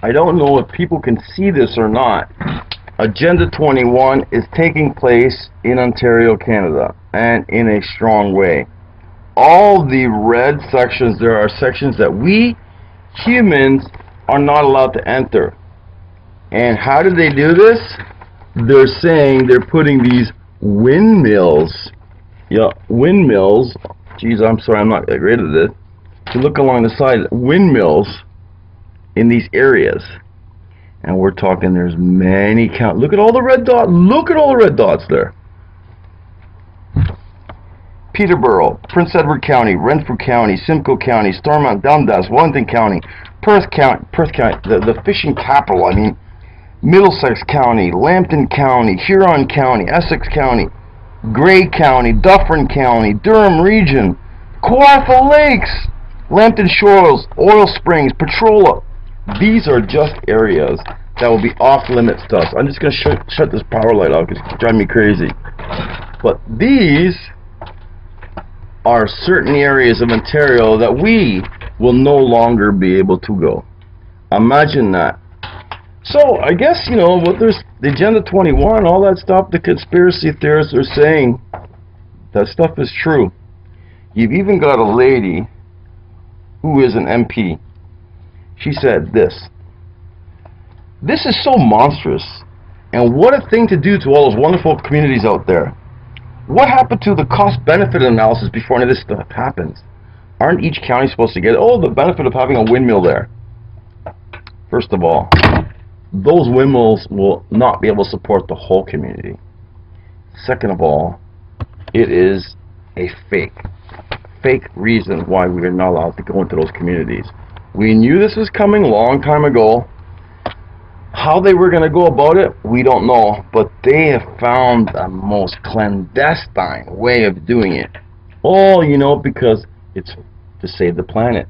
I don't know if people can see this or not. Agenda 21 is taking place in Ontario, Canada, and in a strong way. All the red sections, there are sections that we humans are not allowed to enter. And how do they do this? They're saying they're putting these windmills. Yeah, windmills. Geez, I'm sorry, I'm not great at this. To look along the side, windmills in these areas. And we're talking there's many count. Look at all the red dots. Look at all the red dots there. Peterborough, Prince Edward County, Renfrew County, Simcoe County, Stormont, Dundas, Wellington County, Perth County, the fishing capital, I mean, Middlesex County, Lambton County, Huron County, Essex County, Grey County, Dufferin County, Durham Region, Kawartha Lakes, Lambton Shores, Oil Springs, Petrola. These are just areas that will be off limits to us. I'm just going to shut this power light off because it's driving me crazy. But these are certain areas of Ontario that we will no longer be able to go. Imagine that. So I guess, you know, what there's the Agenda 21, all that stuff, the conspiracy theorists are saying, that stuff is true. You've even got a lady who is an MP. She said this is so monstrous, and what a thing to do to all those wonderful communities out there. What happened to the cost-benefit analysis before any of this stuff happens? Aren't each county supposed to get, the benefit of having a windmill there? First of all, those windmills will not be able to support the whole community. Second of all, it is a fake reason why we are not allowed to go into those communities. We knew this was coming a long time ago. How they were going to go about it, we don't know, but they have found the most clandestine way of doing it. All, you know, because it's to save the planet.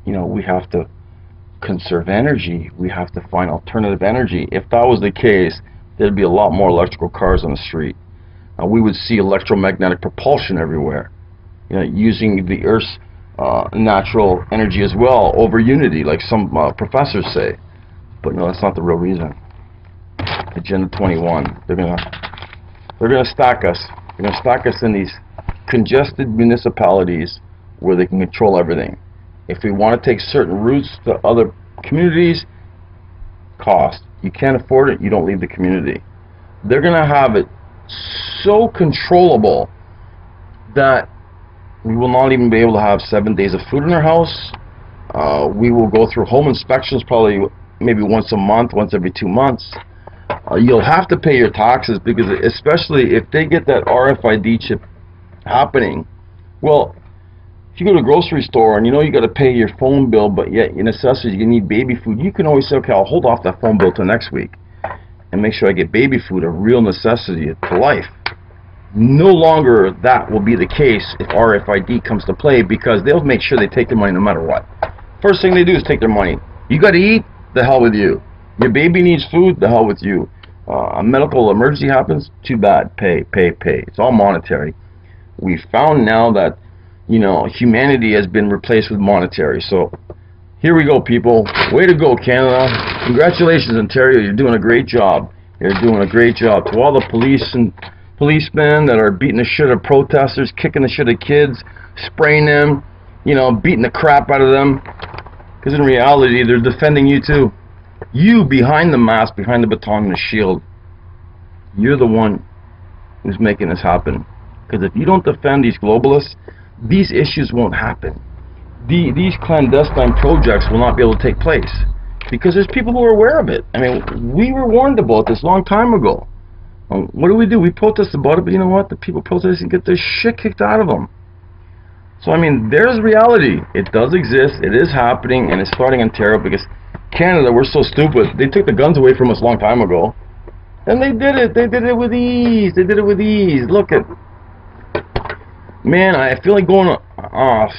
You know, we have to conserve energy. We have to find alternative energy. If that was the case, there'd be a lot more electrical cars on the street. We would see electromagnetic propulsion everywhere. You know, using the Earth's natural energy as well over unity, like some professors say. But no, that's not the real reason. Agenda 21. They're gonna stack us. They're gonna stack us in these congested municipalities where they can control everything. If we want to take certain routes to other communities, cost. You can't afford it, you don't leave the community. They're gonna have it so controllable that we will not even be able to have 7 days of food in our house. We will go through home inspections probably maybe once a month, once every 2 months. You'll have to pay your taxes, because especially if they get that RFID chip happening, well, if you go to a grocery store and you know you got to pay your phone bill, but yet your necessities, you need baby food, you can always say, okay, I'll hold off that phone bill till next week and make sure I get baby food, a real necessity to life. No longer that will be the case if RFID comes to play, because they'll make sure they take their money no matter what. First thing they do is take their money. You got to eat, the hell with you. Your baby needs food, the hell with you. A medical emergency happens, too bad, pay. It's all monetary. We found now that, you know, humanity has been replaced with monetary. So here we go, people. Way to go, Canada. Congratulations, Ontario. You're doing a great job. You're doing a great job. To all the police and policemen that are beating the shit of protesters, kicking the shit of kids, spraying them, you know, beating the crap out of them, because in reality they're defending you too. You behind the mask, behind the baton and the shield, you're the one who's making this happen. Because if you don't defend these globalists, these issues won't happen. These clandestine projects will not be able to take place, because there's people who are aware of it. I mean, we were warned about this a long time ago. What do? We protest about it, but you know what? The people protest and get their shit kicked out of them. So, I mean, there's reality. It does exist. It is happening, and it's starting in Ontario, because Canada, we're so stupid. They took the guns away from us a long time ago. And they did it. They did it with ease. They did it with ease. Look at... Man, I feel like going off.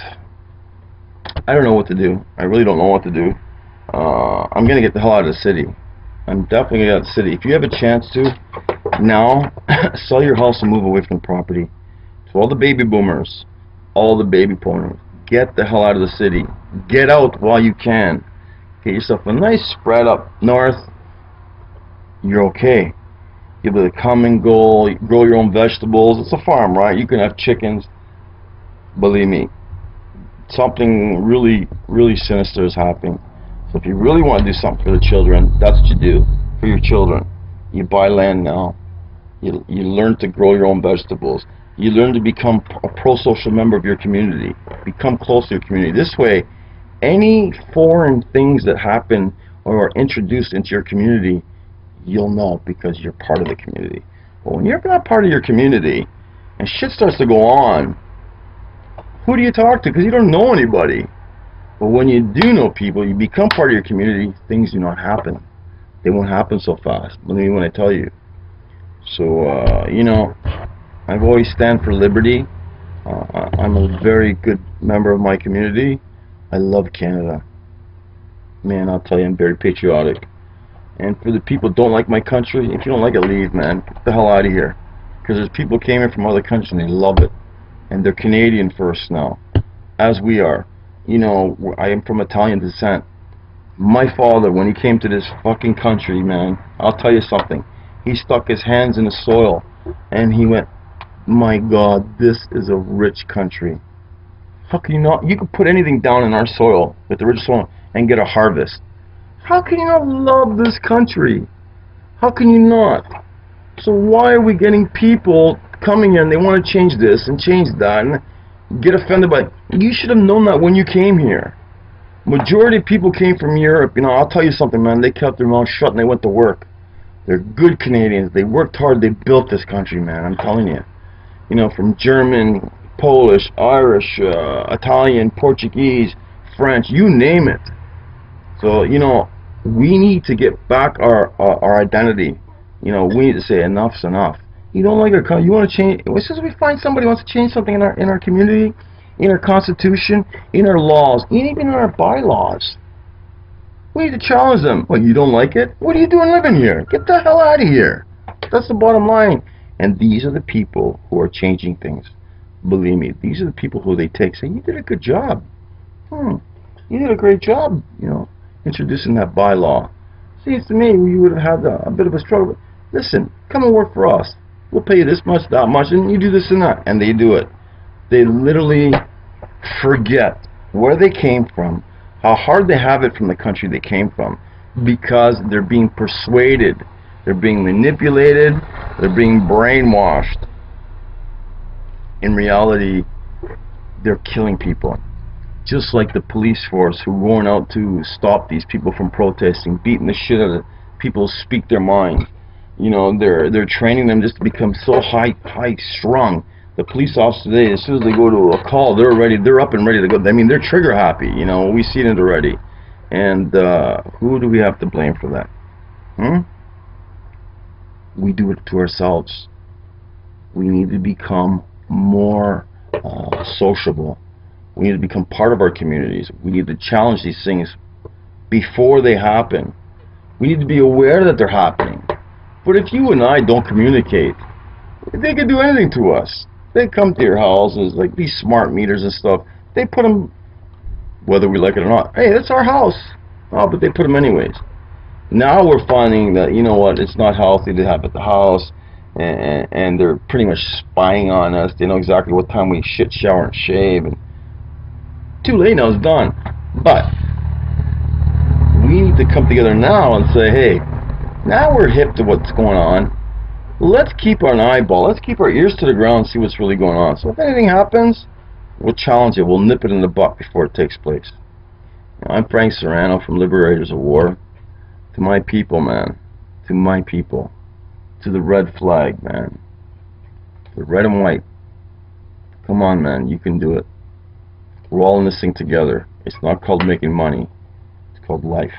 I don't know what to do. I really don't know what to do. I'm going to get the hell out of the city. I'm definitely going to get out of the city. If you have a chance to, now, sell your house and move away from the property. To all the baby boomers, all the baby boomers, get the hell out of the city. Get out while you can. Get yourself a nice spread up north. You're okay. You'll be able to come and go, grow your own vegetables. It's a farm, right? You can have chickens. Believe me, something really, really sinister is happening. So if you really want to do something for the children, that's what you do for your children. You buy land now. You learn to grow your own vegetables. You learn to become a pro-social member of your community. Become close to your community. This way, any foreign things that happen or are introduced into your community, you'll know because you're part of the community. But when you're not part of your community and shit starts to go on, who do you talk to? Because you don't know anybody. But when you do know people, you become part of your community, things do not happen. They won't happen so fast. Believe me when I tell you. So, you know, I've always stand for liberty. I'm a very good member of my community. I love Canada. Man, I'll tell you, I'm very patriotic. And for the people who don't like my country, if you don't like it, leave, man. Get the hell out of here. Because there's people who came in from other countries and they love it. And they're Canadian first now, as we are. You know, I am from Italian descent. My father, when he came to this fucking country, man, I'll tell you something. He stuck his hands in the soil and he went, my God, this is a rich country. How can you not? You can put anything down in our soil, with the rich soil, and get a harvest. How can you not love this country? How can you not? So why are we getting people coming here and they want to change this and change that and get offended by it? You should have known that when you came here. Majority of people came from Europe. You know, I'll tell you something, man. They kept their mouth shut and they went to work. They're good Canadians. They worked hard. They built this country, man. I'm telling you. You know, from German, Polish, Irish, Italian, Portuguese, French, you name it. So, you know, we need to get back our identity. You know, we need to say enough's enough. You don't like our country, you want to change. As soon as we find somebody who wants to change something in our community, in our constitution, in our laws, even in our bylaws, we need to challenge them. Well, you don't like it? What are you doing living here? Get the hell out of here. That's the bottom line. And these are the people who are changing things. Believe me, these are the people who they take. Say, you did a good job. You did a great job, you know, introducing that bylaw. Seems to me you would have had a bit of a struggle. Listen, come and work for us. We'll pay you this much, that much, and you do this and that. And they do it. They literally forget where they came from, how hard they have it from the country they came from, because they're being persuaded, they're being manipulated, they're being brainwashed. In reality, they're killing people. Just like the police force who were going out to stop these people from protesting, beating the shit out of people who speak their mind. You know, they're training them just to become so high strung. The police officers today, as soon as they go to a call, they're up and ready to go. I mean, they're trigger happy. You know, we've seen it already. And who do we have to blame for that? We do it to ourselves. We need to become more sociable. We need to become part of our communities. We need to challenge these things before they happen. We need to be aware that they're happening. But if you and I don't communicate, they can do anything to us. They come to your houses, like these smart meters and stuff. They put them, whether we like it or not. Hey, that's our house. Oh, but they put them anyways. Now we're finding that, you know what, it's not healthy to have at the house. And they're pretty much spying on us. They know exactly what time we shit, shower, and shave. And too late now, it's done. But we need to come together now and say, hey, now we're hip to what's going on. Let's keep an eyeball. Let's keep our ears to the ground and see what's really going on. So if anything happens, we'll challenge it. We'll nip it in the butt before it takes place. Now, I'm Frank Serrano from Liberators of War. To my people, man. To my people. To the red flag, man. The red and white. Come on, man. You can do it. We're all in this thing together. It's not called making money. It's called life.